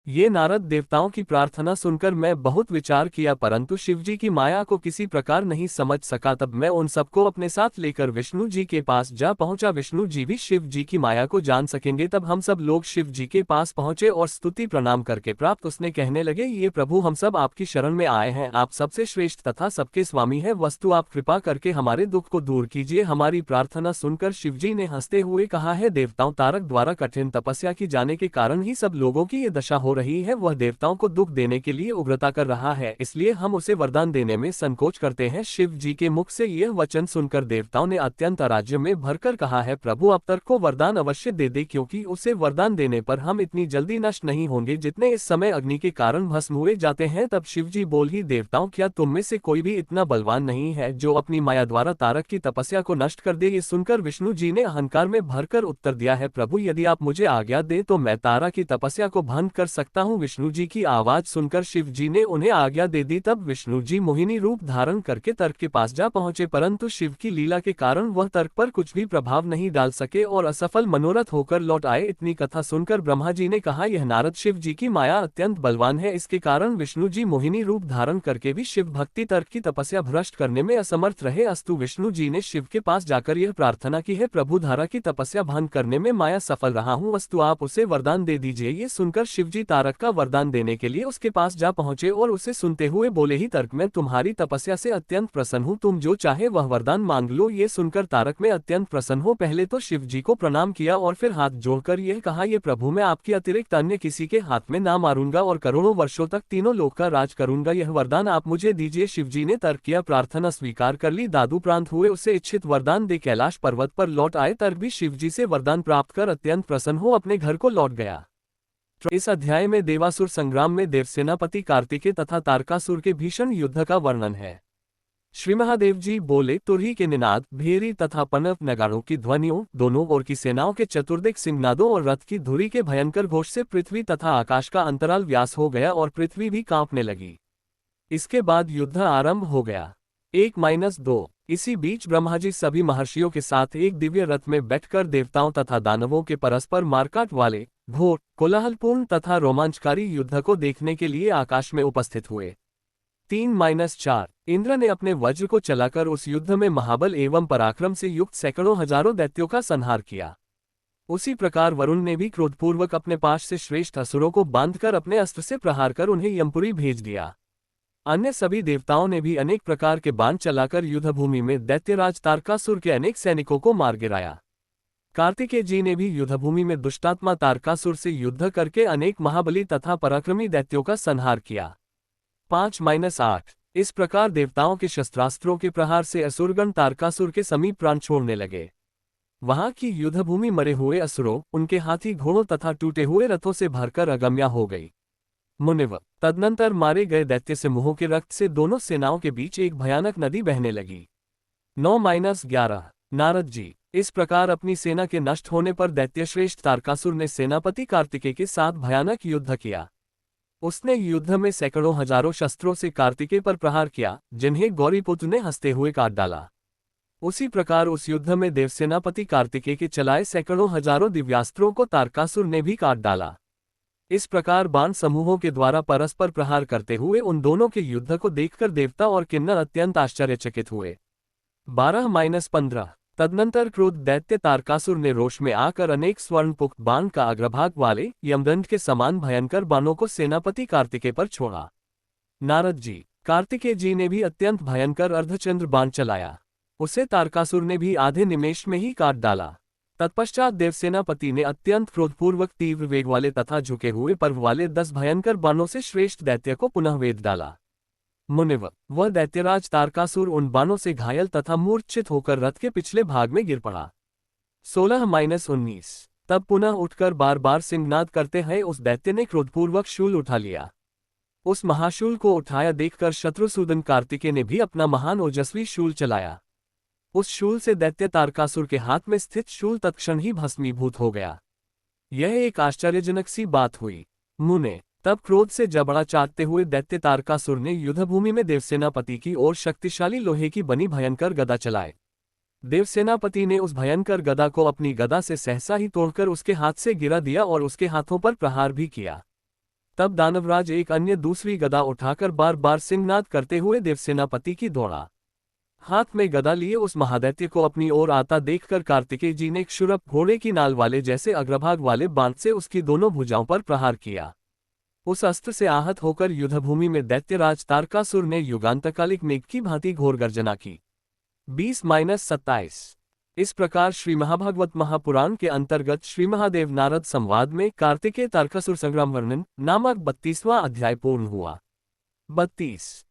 ये नारद देवताओं की प्रार्थना सुनकर मैं बहुत विचार किया, परंतु शिवजी की माया को किसी प्रकार नहीं समझ सका। तब मैं उन सबको अपने साथ लेकर विष्णु जी के पास जा पहुंचा। विष्णु जी भी शिव जी की माया को जान सकेंगे। तब हम सब लोग शिव जी के पास पहुंचे और स्तुति प्रणाम करके प्राप्त उसने कहने लगे, ये प्रभु, हम सब आपकी शरण में आए हैं। आप सबसे श्रेष्ठ तथा सबके स्वामी है। वस्तु आप कृपा करके हमारे दुख को दूर कीजिए। हमारी प्रार्थना सुनकर शिवजी ने हंसते हुए कहा है, देवताओं, तारक द्वारा कठिन तपस्या की जाने के कारण ही सब लोगों की ये दशा हो रही है। वह देवताओं को दुख देने के लिए उग्रता कर रहा है, इसलिए हम उसे वरदान देने में संकोच करते हैं। शिव जी के मुख से यह वचन सुनकर देवताओं ने अत्यंत राज्य में भरकर कहा है, प्रभु अब तक को वरदान अवश्य दे दे, क्योंकि उसे वरदान देने पर हम इतनी जल्दी नष्ट नहीं होंगे जितने इस समय अग्नि के कारण भस्म हुए जाते हैं। तब शिव जी बोल ही, देवताओं, क्या तुम में से कोई भी इतना बलवान नहीं है जो अपनी माया द्वारा तारक की तपस्या को नष्ट कर दे। ये सुनकर विष्णु जी ने अहंकार में भरकर उत्तर दिया है, प्रभु, यदि आप मुझे आज्ञा दे तो मैं तारा की तपस्या को भंग कर सकता हूँ। विष्णु जी की आवाज सुनकर शिव जी ने उन्हें आज्ञा दे दी। तब विष्णु जी मोहिनी रूप धारण करके तर्क के पास जा पहुंचे, परंतु शिव की लीला के कारण वह तर्क पर कुछ भी प्रभाव नहीं डाल सके और असफल मनोरथ होकर लौट आए। इतनी कथा सुनकर ब्रह्मा जी ने कहा, यह नारद शिव जी की माया अत्यंत बलवान है, इसके कारण विष्णु जी मोहिनी रूप धारण करके भी शिव भक्ति तर्क की तपस्या भ्रष्ट करने में असमर्थ रहे। अस्तु विष्णु जी ने शिव के पास जाकर यह प्रार्थना की है, प्रभु, धारा की तपस्या भंग करने में माया सफल रहा हूँ, वस्तु आप उसे वरदान दे दीजिए। ये सुनकर शिव जी तारक का वरदान देने के लिए उसके पास जा पहुंचे और उसे सुनते हुए बोले ही, तर्क, मैं तुम्हारी तपस्या से अत्यंत प्रसन्न हूँ, तुम जो चाहे वह वरदान मांग लो। ये सुनकर तारक में अत्यंत प्रसन्न हो पहले तो शिव जी को प्रणाम किया और फिर हाथ जोड़कर यह कहा, ये प्रभु, मैं आपके अतिरिक्त अन्य किसी के हाथ में ना मारूंगा और करोड़ों वर्षों तक तीनों लोक का राज करूंगा, यह वरदान आप मुझे दीजिए। शिव जी ने तर्क किया, प्रार्थना स्वीकार कर ली। दादू प्रांत हुए उसे इच्छित वरदान दे कैलाश पर्वत पर लौट आए। तर्क भी शिव जी से वरदान प्राप्त कर अत्यंत प्रसन्न हो अपने घर को लौट गया। इस अध्याय में देवासुर संग्राम में देवसेनापति कार्तिकेय तथा तारकासुर के भीषण युद्ध का वर्णन है। श्री महादेव जी बोले, तुरही के निनाद, भेरी तथा पनप नगाड़ों की ध्वनियों, दोनों ओर की सेनाओं के चतुर्दिक सिंहनादों और रथ की धुरी के भयंकर घोष से पृथ्वी तथा आकाश का अंतराल व्यास हो गया और पृथ्वी भी कांपने लगी। इसके बाद युद्ध आरंभ हो गया। 1-2 इसी बीच ब्रह्मा जी सभी महर्षियों के साथ एक दिव्य रथ में बैठकर देवताओं तथा दानवों के परस्पर मारकाट वाले घोर, कोलाहलपूर्ण तथा रोमांचकारी युद्ध को देखने के लिए आकाश में उपस्थित हुए। 3-4 इंद्र ने अपने वज्र को चलाकर उस युद्ध में महाबल एवं पराक्रम से युक्त सैकड़ों हजारों दैत्यों का संहार किया। उसी प्रकार वरुण ने भी क्रोधपूर्वक अपने पाश से श्रेष्ठ असुरों को बांधकर अपने अस्त्र से प्रहार कर उन्हें यमपुरी भेज दिया। अन्य सभी देवताओं ने भी अनेक प्रकार के बाण चलाकर युद्धभूमि में दैत्यराज तारकासुर के अनेक सैनिकों को मार गिराया। कार्तिकेय जी ने भी युद्धभूमि में दुष्टात्मा तारकासुर से युद्ध करके अनेक महाबली तथा पराक्रमी दैत्यों का संहार किया। 5-8 इस प्रकार देवताओं के शस्त्रास्त्रों के प्रहार से असुरगण तारकासुर के समीप प्राण छोड़ने लगे। वहां की युद्धभूमि मरे हुए असुरों, उनके हाथी घोड़ों तथा टूटे हुए रथों से भरकर अगम्य हो गई। मुनिव, तदनंतर मारे गए दैत्य समूहों के रक्त से दोनों सेनाओं के बीच एक भयानक नदी बहने लगी। 9-11 नारद जी, इस प्रकार अपनी सेना के नष्ट होने पर दैत्यश्रेष्ठ तारकासुर ने सेनापति कार्तिकेय के साथ भयानक युद्ध किया। उसने युद्ध में सैकड़ों हजारों शस्त्रों से कार्तिकेय पर प्रहार किया, जिन्हें गौरीपुत्र ने हंसते हुए काट डाला। उसी प्रकार उस युद्ध में देवसेनापति कार्तिकेय के चलाए सैकड़ों हजारों दिव्यास्त्रों को तारकासुर ने भी काट डाला। इस प्रकार बाण समूहों के द्वारा परस्पर प्रहार करते हुए उन दोनों के युद्ध को देखकर देवता और किन्नर अत्यंत आश्चर्यचकित हुए। 12-15 तदनंतर क्रोध दैत्य तारकासुर ने रोष में आकर अनेक स्वर्णपुक्त बाण का अग्रभाग वाले यमदंड के समान भयंकर बाणों को सेनापति कार्तिकेय पर छोड़ा। नारद जी, कार्तिकेय जी ने भी अत्यंत भयंकर अर्धचंद्र बाण चलाया। उसे तारकासुर ने भी आधे निमेष में ही काट डाला। तत्पश्चात देवसेनापति ने अत्यंत क्रोधपूर्वक तीव्र वेग वाले तथा झुके हुए पर्व वाले 10 भयंकर बाणों से श्रेष्ठ दैत्य को पुनः वेध डाला। मुनिव, वह दैत्यराज तारकासुर उन बाणों से घायल तथा मूर्छित होकर रथ के पिछले भाग में गिर पड़ा। 16-19 तब पुनः उठकर बार बार सिंहनाद करते हुए उस दैत्य ने क्रोधपूर्वक शूल उठा लिया। उस महाशूल को उठाया देखकर शत्रुसूदन कार्तिकेय ने भी अपना महान ओजस्वी शूल चलाया। उस शूल से दैत्य तारकासुर के हाथ में स्थित शूल तत्क्षण ही भस्मीभूत हो गया। यह एक आश्चर्यजनक सी बात हुई। मुने, तब क्रोध से जबड़ा चाटते हुए दैत्य तारकासुर ने युद्धभूमि में देवसेनापति की ओर शक्तिशाली लोहे की बनी भयंकर गदा चलाए। देवसेनापति ने उस भयंकर गदा को अपनी गदा से सहसा ही तोड़कर उसके हाथ से गिरा दिया और उसके हाथों पर प्रहार भी किया। तब दानवराज एक अन्य दूसरी गदा उठाकर बार बार सिंहनाद करते हुए देवसेनापति की दौड़ा। हाथ में गदा लिए उस महादैत्य को अपनी ओर आता देखकर कार्तिकेय जी ने क्षुरप घोड़े की नाल वाले जैसे अग्रभाग वाले बाण से उसकी दोनों भुजाओं पर प्रहार किया। उस अस्त्र से आहत होकर युद्धभूमि में दैत्यराज तारकासुर ने युगांतकालिक मेघ की भांति घोर गर्जना की। 20-27 इस प्रकार श्री महाभागवत महापुराण के अंतर्गत श्री महादेव नारद संवाद में कार्तिकेय तारकासुर संग्राम वर्णन नामक 32वां अध्याय पूर्ण हुआ। 32